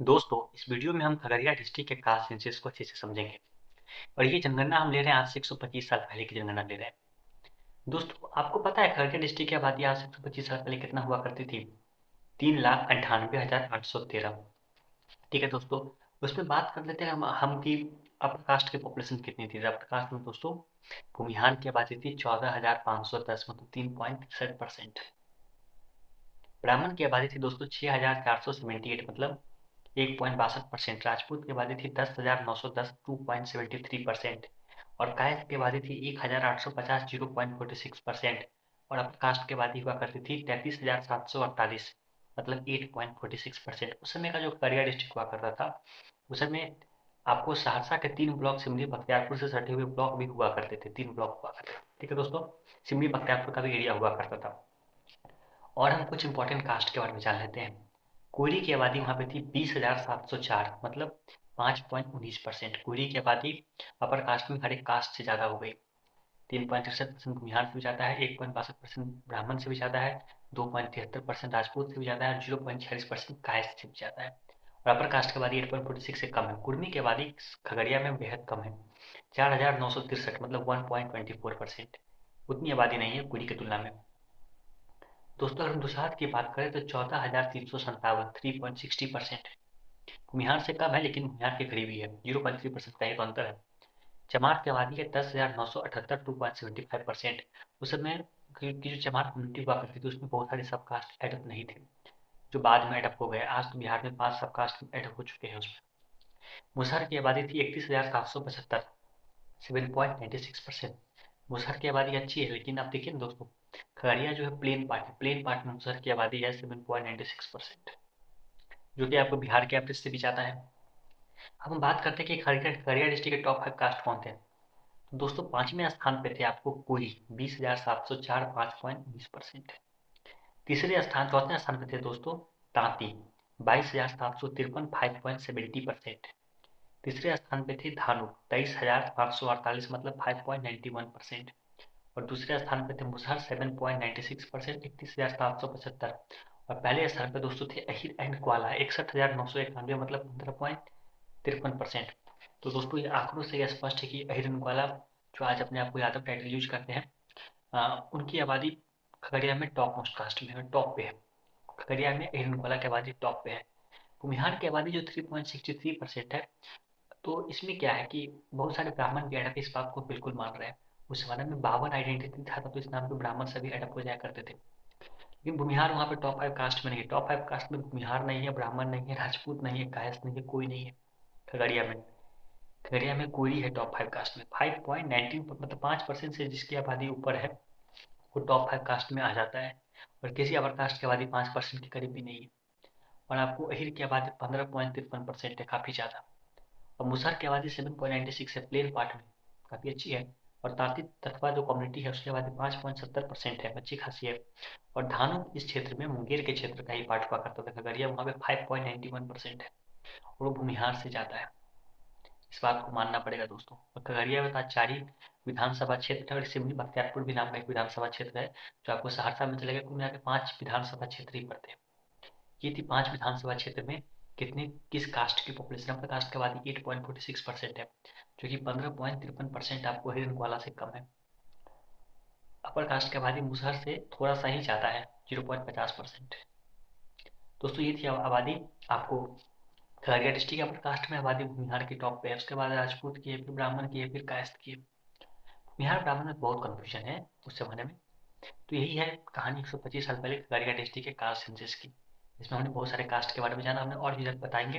दोस्तों, इस वीडियो में हम खगड़िया डिस्ट्रिक्ट के कास्ट सेंसस को अच्छे से समझेंगे। और ये जनगणना हम ले रहे हैं आज से 125 साल पहले की जनगणना ले रहे हैं। दोस्तों, आपको पता है खगड़िया डिस्ट्रिक्ट की आबादी आज से 125 साल पहले कितना हुआ करती थी? 3,98,813। ठीक है दोस्तों, उसमें बात कर लेते हैं हम कि अपर कास्ट की पॉपुलेशन कितनी थी। अपर कास्ट में दोस्तों भूमिहार की आबादी थी 14,510, मतलब 3.63%। ब्राह्मण की आबादी थी दोस्तों 6,478, मतलब 1.62%। राजपूत की आबादी थी 10,910, 2.73%। और कायस्थ की आबादी थी 1,850, 0.46%। और अपर कास्ट की आबादी हुआ करती थी 33,748, मतलब 8.46%। उस समय का जो खगड़िया डिस्ट्रिक्ट हुआ करता था, उस समय आपको सहरसा के 3 ब्लॉक सिमरी बख्तियारपुर से सटे हुए ब्लॉक भी हुआ करते थे। 3 ब्लॉक हुआ करते थे। ठीक है दोस्तों, सिमरी बख्तियारपुर का भी एरिया हुआ करता था। और हम कुछ इंपॉर्टेंट कास्ट के बारे में जान लेते हैं। कोयरी की आबादी वहाँ पे थी 20,704, मतलब 5.19%। कोयरी की आबादी अपर कास्ट में हर एक कास्ट से ज़्यादा हो गई। 3.63% भूमिहार से भी ज़्यादा है, 1.62% ब्राह्मण से भी ज़्यादा है, 2.73% राजपूत से भी ज़्यादा है और 0.46% कायस्थ से भी ज़्यादा है। और अपर कास्ट की आबादी 8.46 से कम है। कुर्मी की आबादी खगड़िया में बेहद कम है, 4,963, मतलब 1.24%। उतनी आबादी नहीं है कुड़ी की तुलना में। दोस्तों, अगर हम दुसाध की बात करें तो 14,357, 3.60%। भूमिहार से कम है लेकिन भूमिहार के करीबी है, 0.3% का एक अंतर है। चमार की आबादी है 10,978, 2.75%। उस समय की जो चमार कम्युनिटी हुआ करती थी उसमें बहुत सारे सब कास्ट एडअप नहीं थे, जो बाद में एडअप हो गए। आज तो बिहार में 5 सब कास्ट एडअप हो चुके हैं उसमें। मुसहर की आबादी थी 31,775, 7.96%। मुसहर की आबादी अच्छी है, लेकिन आप देखिए ना दोस्तों, खगड़िया जो है प्लेन पार्ट है। प्लेन पार्ट में मुसहर की आबादी है 7.96%, जो कि आपको बिहार के एवरेज से भी ज़्यादा है। अब हम बात करते हैं कि खगड़िया डिस्ट्रिक्ट के टॉप 5 कास्ट कौन थे। तो दोस्तों, 5वें स्थान पे थे आपको कोली, 20,704, 5.19%। तीसरे स्थान, चौथे स्थान पे थे दोस्तों तांती, 22,753, 5.70%। तीसरे स्थान पे थी धानु, 23,548, मतलब 5.91%। और दूसरे स्थान पे थे मुसहर, 7.96%, 31,775। और पहले स्थान पे दोस्तों थे अहिर एंड ग्वाला, 61,991, मतलब 15.53%। तो दोस्तों, ये आंकड़ों से यह स्पष्ट है कि अहिर एंड ग्वाला, जो आज अपने आप को यादव टाइटल यूज करते हैं, उनकी आबादी खगड़िया में टॉप मोस्ट कास्ट में है, टॉप पे है। खगड़िया में अहिर एंड ग्वाला की आबादी टॉप पे है। कुम्हियार की आबादी जो 3.63% है, तो इसमें क्या है कि बहुत सारे ब्राह्मण भी एडप इस बात को बिल्कुल मान रहे हैं। उस जमाने में 52 आइडेंटिटी था, तो इस नाम पे ब्राह्मण सभी एडप हो जाया करते थे। लेकिन भूमिहार वहाँ पे टॉप 5 कास्ट में नहीं है। टॉप 5 कास्ट में भूमिहार नहीं है, ब्राह्मण नहीं है, राजपूत नहीं है, कायस्थ नहीं है, कोई नहीं है खगड़िया में। खगड़िया में कोई है टॉप 5 कास्ट में। 5.19, मतलब 5% से जिसकी आबादी ऊपर है वो टॉप 5 कास्ट में आ जाता है। और किसी अवर कास्ट की आबादी 5% के करीब भी नहीं है। और आपको अहिर की आबादी 15.53% है, काफ़ी ज़्यादा। और मुसहर की आबादी 7.96 है, प्लेन पार्ट में काफ़ी अच्छी है। और तांती तत्वा जो कम्युनिटी है उसकी आबादी 5.70% है, अच्छी खासी है। और धानु इस क्षेत्र में मुंगेर के क्षेत्र का ही पार्ट हुआ करता था खगड़िया, वहाँ पे 5.91% है, और वो भूमिहार से ज़्यादा है। इस बात को मानना पड़ेगा दोस्तों। और खगड़िया में तो 4 ही विधानसभा क्षेत्र है, और सिमरी बख्तियारपुर भी नाम का एक विधानसभा क्षेत्र है, जो आपको सहरसा में चलेगा। कुल मिला के 5 विधानसभा क्षेत्र ही पड़ते हैं। ये थी 5 विधानसभा क्षेत्र में कितने किस कास्ट की पॉपुलेशन। अपर कास्ट की आबादी 8.46% है, जो कि 15.53% आपको हिरनवाला से कम है। अपर कास्ट की आबादी मुसहर से थोड़ा सा ही ज़्यादा है, 0.50%। दोस्तों, ये थी आबादी आपको खगड़िया डिस्ट्रिक्ट। अपर कास्ट में आबादी बिहार की टॉप पे है, उसके बाद राजपूत की है, फिर ब्राह्मण की है, फिर कायस्थ की है। बिहार ब्राह्मण में बहुत कंफ्यूजन है उस जमाने में। तो यही है कहानी 125 साल पहले खगड़िया डिस्ट्रिक्ट के कास्ट सेंसस की। इसमें हमने बहुत सारे कास्ट के बारे में जाना, हमने और भी बताएंगे।